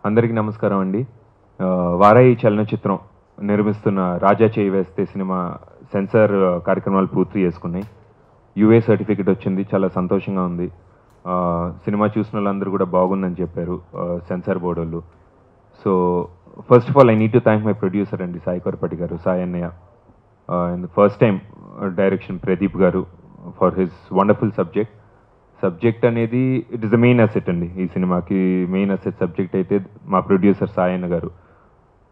అందరికీ నమస్కారం అండి. వారాయి చలనచిత్రం నిర్మిస్తున్న రాజా చేయి వేస్తే సినిమా సెన్సార్ కార్యక్రమాలు పూర్తి చేసుకున్నాయి. యూఏ సర్టిఫికెట్ వచ్చింది. చాలా సంతోషంగా ఉంది. సినిమా చూసిన వాళ్ళందరూ కూడా బాగుందని చెప్పారు సెన్సార్ బోర్డు వాళ్ళు. So first of all I need to thank my producer అండి, సాయి కొరపటి గారు, సాయి అన్నయ్య. And first time direction Pradeep గారు ఫర్ హిస్ వండర్ఫుల్ సబ్జెక్ట్ అనేది it is the main asset అండి. ఈ సినిమాకి మెయిన్ అసెట్ సబ్జెక్ట్ అయితే మా ప్రొడ్యూసర్ సాయన్న గారు.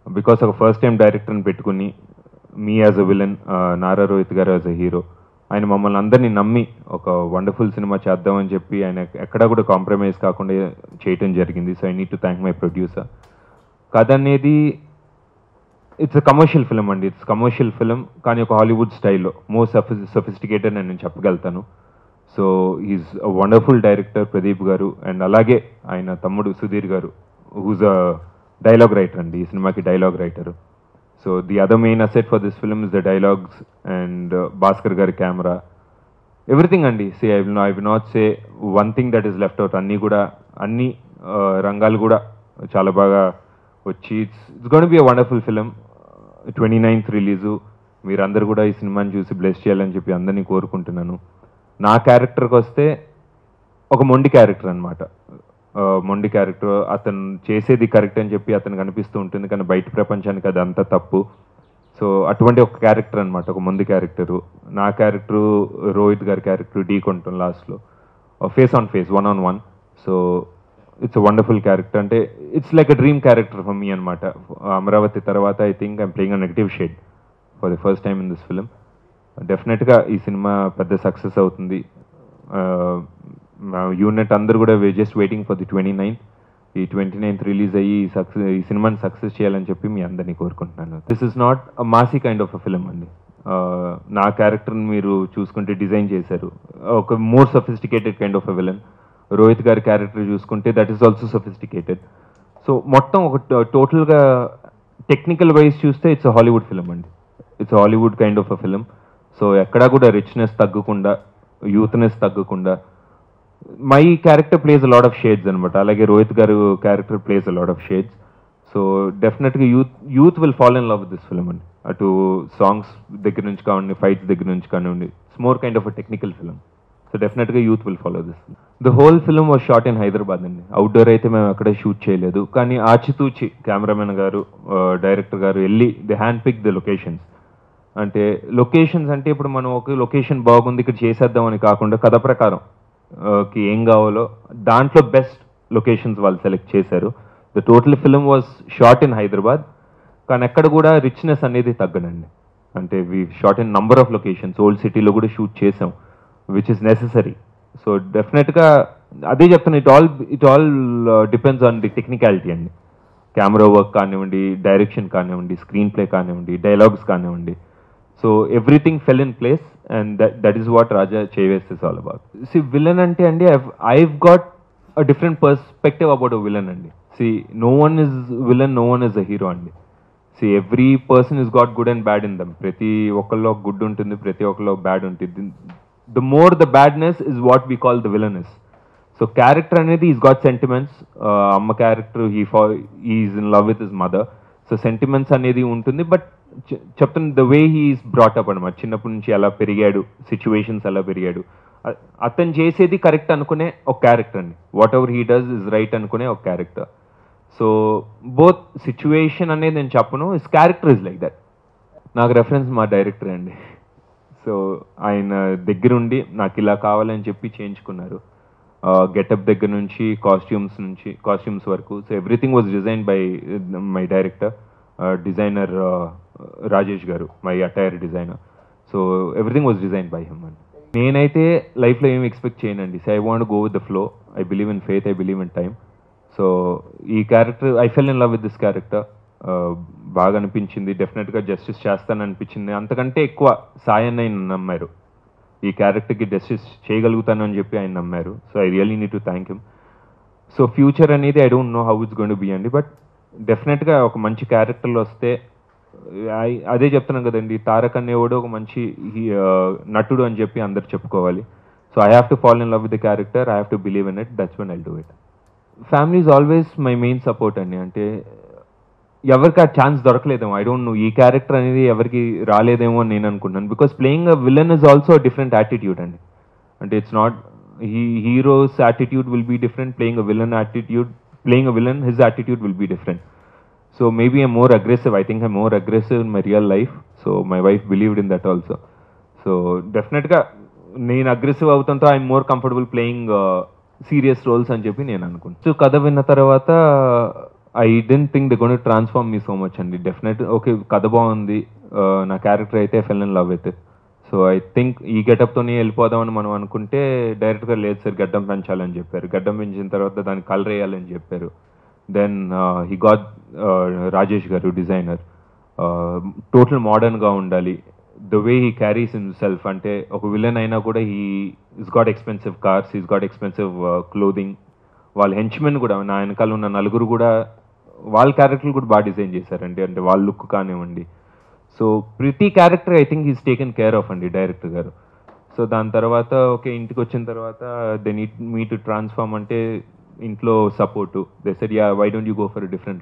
బికాస్ ఒక ఫస్ట్ టైం డైరెక్టర్ని పెట్టుకుని me as a villain, Nara Rohit గారు యాజ్ అ హీరో, ఆయన మమ్మల్ని అందరినీ నమ్మి ఒక వండర్ఫుల్ సినిమా చేద్దామని చెప్పి ఆయన ఎక్కడా కూడా కాంప్రమైజ్ కాకుండా చేయటం జరిగింది. So I need to thank my producer. కథ అనేది ఇట్స్ అ కమర్షియల్ ఫిలిం అండి. ఇట్స్ కమర్షియల్ ఫిలిం, కానీ ఒక హాలీవుడ్ స్టైల్లో మోర్ సఫిస్టికేటెడ్ అని నేను చెప్పగలుగుతాను. So is a wonderful director Pradeep గారు. అండ్ అలాగే ఆయన తమ్ముడు సుధీర్ గారు, హూజ్ అ డైలాగ్ రైటర్ అండి, ఈ సినిమాకి dialogue writer. So the other main asset for this film is the dialogues and Bhaskar గారి కెమెరా, ఎవ్రీథింగ్ అండి. I will not say one thing that is left out. అన్ని రంగాలు కూడా చాలా బాగా వచ్చి it's gonna be a wonderful film. 29th release. మీరందరూ కూడా ఈ సినిమాని చూసి బ్లెస్ చేయాలని చెప్పి అందరినీ కోరుకుంటున్నాను. నా క్యారెక్టర్కి వస్తే ఒక మొండి క్యారెక్టర్ అనమాట. మొండి క్యారెక్టర్, అతను చేసేది కరెక్ట్ అని చెప్పి అతనికి అనిపిస్తూ ఉంటుంది, కానీ బయట ప్రపంచానికి అది అంతా తప్పు. సో అటువంటి ఒక క్యారెక్టర్ అనమాట, ఒక మొండి క్యారెక్టరు. నా క్యారెక్టరు రోహిత్ గారి క్యారెక్టర్ ఢీ కొంటాం లాస్ట్లో, face on face, 1-on-1. So it's a wonderful character. అంటే it's like a dream character for me అనమాట. అమరావతి తర్వాత I think I'm playing a negative shade for the first time in this film. డెఫినెట్గా ఈ cinema పెద్ద success అవుతుంది. Unit అందరూ కూడా just waiting for the 29th. ఈ 29th రిలీజ్ అయ్యి ఈ సినిమాని సక్సెస్ చేయాలని చెప్పి మీ అందరినీ కోరుకుంటున్నాను. This is not a Masih kind of a film అండి. నా క్యారెక్టర్ని మీరు చూసుకుంటే డిజైన్ చేశారు ఒక more sophisticated kind of a villain. Rohit గారి క్యారెక్టర్ చూసుకుంటే that is also sophisticated. So మొత్తం ఒక టోటల్గా టెక్నికల్ వైజ్ చూస్తే ఇట్స్ అ హాలీవుడ్ ఫిలిం అండి. It's Hollywood kind of a film. So ఎక్కడా కూడా రిచ్నెస్ తగ్గకుండా, యూత్నెస్ తగ్గకుండా, my character plays a lot of shades అనమాట. అలాగే రోహిత్ గారు character plays a lot of shades. So డెఫినెట్గా youth will fall in love with this film అండి. అటు సాంగ్స్ దగ్గర నుంచి కానివ్వండి, ఫైట్స్ దగ్గర నుంచి కానివ్వండి, it's more kind of a technical film. So డెఫినెట్గా youth will follow this. The whole film was shot in Hyderabad అండి. అవుట్డోర్ అయితే మేము ఎక్కడే షూట్ చేయలేదు, కానీ ఆచితూచి కెమెరామెన్ గారు, డైరెక్టర్ గారు వెళ్ళి the hand pick the locations. అంటే లొకేషన్స్ అంటే ఇప్పుడు మనం ఒక లొకేషన్ బాగుంది ఇక్కడ చేసేద్దామని కాకుండా కథ ప్రకారం కి ఏం కావాలో దాంట్లో బెస్ట్ లొకేషన్స్ వాళ్ళు సెలెక్ట్ చేశారు. The total film was shot in Hyderabad, కానీ ఎక్కడ కూడా రిచ్నెస్ అనేది తగ్గనండి. అంటే we shot in number of locations. Old సిటీలో కూడా షూట్ చేసాం, విచ్ ఇస్ నెససరీ. సో డెఫినెట్గా అదే చెప్తాను, it all depends on the technicality అండి. కెమెరా వర్క్ కానివ్వండి, డైరెక్షన్ కానివ్వండి, స్క్రీన్ ప్లే కానివ్వండి, డైలాగ్స్ కానివ్వండి. So everything fell in place and that is what Raja Cheyyi Vesthe is all about. See villain అంటే అండి, I've got a different perspective about a villain అండి. See no one is villain, no one is a hero అండి. See every person is got good and bad in them. ప్రతి ఒక్కరిలో good ఉంటుంది, ప్రతి ఒక్కరిలో bad ఉంటుంది. The more the badness is what we call the విలనెస్. So character అనేది is got sentiments. అమ్మ character is in love with his mother. So sentiments అనేది ఉంటుంది. బట్ చెప్తున్న ద వే హీఈస్ బ్రాటప్ అనమాట. చిన్నప్పటి నుంచి ఎలా పెరిగాడు, సిచ్యువేషన్స్ ఎలా పెరిగాడు, అతను చేసేది కరెక్ట్ అనుకునే ఒక క్యారెక్టర్ అండి. What ever he does is right అనుకునే ఒక క్యారెక్టర్. సో బోత్ సిచ్యువేషన్ అనేది నేను చెప్పను, his character is like that. నాకు రెఫరెన్స్ మా డైరెక్టర్ అండి. సో ఆయన దగ్గరుండి నాకు ఇలా కావాలని చెప్పి చేయించుకున్నారు. గెటప్ దగ్గర నుంచి కాస్ట్యూమ్స్ వరకు. So everything was design by my director, designer Rajesh గారు, my attire designer. So everything was design by him అండి. నేనైతే లైఫ్లో ఏమి ఎక్స్పెక్ట్ చేయనండి. So I want go with the flow. I believe in faith, I believe in time. So ఈ character I fell in love with this character. బాగా అనిపించింది. డెఫినెట్గా justice చేస్తానని అనిపించింది. అంతకంటే ఎక్కువ సాయన్న ఆయన నమ్మారు, ఈ క్యారెక్టర్కి జస్టిస్ చేయగలుగుతాను అని చెప్పి ఆయన నమ్మారు. So I really need to thank him. So future అనేది I don't know how it's going to be అండి. బట్ డెఫినెట్గా ఒక మంచి క్యారెక్టర్లు వస్తే, అదే చెప్తున్నాం కదండి, తారక్ అనేవాడు ఒక మంచి నటుడు అని చెప్పి అందరు చెప్పుకోవాలి. So I have to fall in love with the character, I have to believe in it, that's when I'll do it. Family is always my main support అండి. అంటే ఎవరికి ఆ ఛాన్స్ దొరకలేదేమో, ఐ డోంట్ నో, ఈ character అనేది ఎవరికి రాలేదేమో అని నేను అనుకుంటున్నాను. Because playing a villain is also different attitude అండి. అంటే it's not heroes attitude will be different, playing a villain attitude, playing a villain his attitude will be different. So maybe I'm more aggressive. I think I'm more aggressive in my real life. So my wife believed in that also. So definitely, నేను aggressive అవుతుంటే I'm more comfortable playing serious roles అని చెప్పి నేను అనుకుంటాను. So కథ విన్న తర్వాత I didn't think they gonna transform me so much అండి. డెఫినెట్ ఓకే, కథ బాగుంది, నా క్యారెక్టర్ అయితే fell in love with it. So I think ఈ గెటప్తోనే వెళ్ళిపోదామని మనం అనుకుంటే డైరెక్ట్గా లేదు సార్, గడ్డం పెంచాలని చెప్పారు. గడ్డం పెంచిన తర్వాత దానికి కలర్ వేయాలని చెప్పారు. దెన్ హీ గాట్ రాజేష్ గారు డిజైనర్, టోటల్ మోడర్న్గా ఉండాలి, the way he carries himself. అంటే ఒక విలన్ అయినా కూడా is got expensive cars, is got expensive clothing. వాళ్ళ హెంచ్మెన్ కూడా, నా వెనకాల ఉన్న నలుగురు కూడా వాళ్ళ క్యారెక్టర్లు కూడా బాగా డిజైన్ చేశారండి. అంటే వాళ్ళ లుక్ కానివ్వండి. సో ప్రతి character I think is taken care of అండి డైరెక్టర్ గారు. సో దాని తర్వాత ఓకే, ఇంటికి వచ్చిన తర్వాత they need me to transform అంటే ఇంట్లో support. They said yeah, why don't you go for different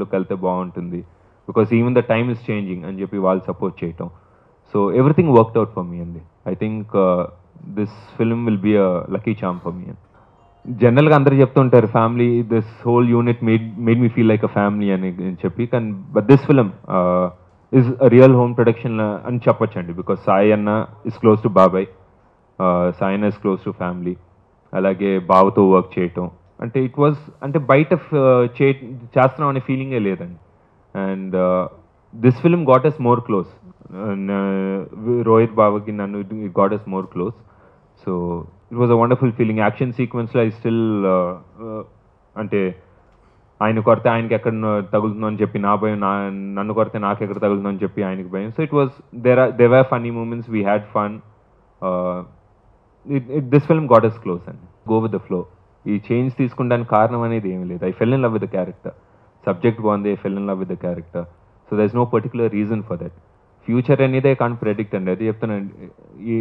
look వెళ్తే బాగుంటుంది, because even the time is changing అని చెప్పి వాళ్ళు సపోర్ట్ చేయటం. So everything worked out for me అండి. I think this film will be a lucky charm for me అండి. జనరల్గా అందరూ చెప్తుంటారు family, this whole unit made me feel like a family అని చెప్పి, కానీ but this film is a real home production అని చెప్పొచ్చండి. బికాస్ సాయి అన్న ఇస్ క్లోజ్ టు బాబాయ్, సాయి అన్న ఇస్ క్లోజ్ టు ఫ్యామిలీ. అలాగే బావతో వర్క్ చేయటం అంటే ఇట్ వాజ్, అంటే బయట చేస్తున్నాం అనే ఫీలింగే లేదండి. And this film got us more close, Rohit బావకి నన్ను got us more close. So it was a wonderful feeling. Action సీక్వెన్స్లో ఐ స్టిల్ అంటే ఆయన కొడితే ఆయనకి ఎక్కడ తగులుతుందో అని చెప్పి నా భయం, నన్ను కొడితే నాకు ఎక్కడ తగులుతుందో అని చెప్పి ఆయనకి భయం. So it was there were funny moments, we had fun. This film got us close అండి. Go with the flow. ఈ చేంజ్ తీసుకుంటానికి కారణం అనేది ఏమీ లేదు. I fell in love with the character. Subject బాగుంది, I fell in love with the character. So there is no particular reason for that. Future అనేది I can't predict అండి. అది చెప్తానండి, ఈ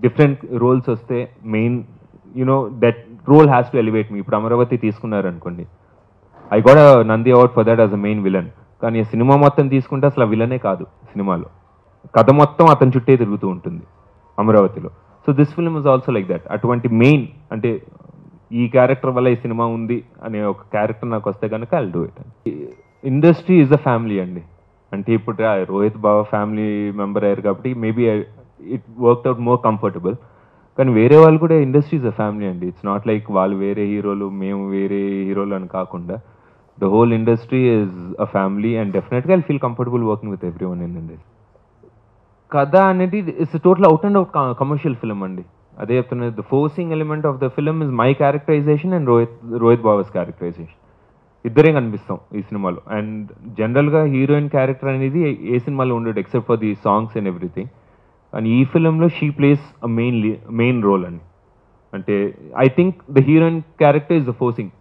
డిఫరెంట్ రోల్స్ వస్తే main you know that role has to elevate me. ఇప్పుడు అమరావతి తీసుకున్నారనుకోండి, I got Nandi award for that as a main villain. కానీ సినిమా మొత్తం తీసుకుంటే అసలు ఆ విలనే కాదు సినిమాలో, కథ మొత్తం అతని చుట్టే తిరుగుతూ ఉంటుంది అమరావతిలో. So this film is also like that. అటువంటి మెయిన్ అంటే ఈ క్యారెక్టర్ వల్ల ఈ సినిమా ఉంది అనే ఒక క్యారెక్టర్ నాకు వస్తే కనుక I'll do it. Industry is a family అండి. అంటే ఇప్పుడు రోహిత్ బావ ఫ్యామిలీ మెంబర్ అయ్యారు కాబట్టి maybe it worked out more comfortable. కానీ వేరే వాళ్ళు కూడా ఇండస్ట్రీ ఈజ్ అ ఫ్యామిలీ అండి. ఇట్స్ నాట్ లైక్ వాళ్ళు వేరే హీరోలు మేము వేరే హీరోలు అని కాకుండా the whole industry is a family. And డెఫినెట్గా I feel comfortable working with everyone in industry. కథ అనేది it's total out and out commercial film అండి. అదే చెప్తున్నది, the forcing element of the film is my characterisation and Rohit బావాస్ characterisation. ఇద్దరే కనిపిస్తాం ఈ సినిమాలో. అండ్ జనరల్గా హీరోయిన్ క్యారెక్టర్ అనేది ఏ సినిమాలో ఉండదు except for the songs and everything. And ఈ ఫిలింలో she plays a main role అండి. అంటే I think the heroine character is the forcing.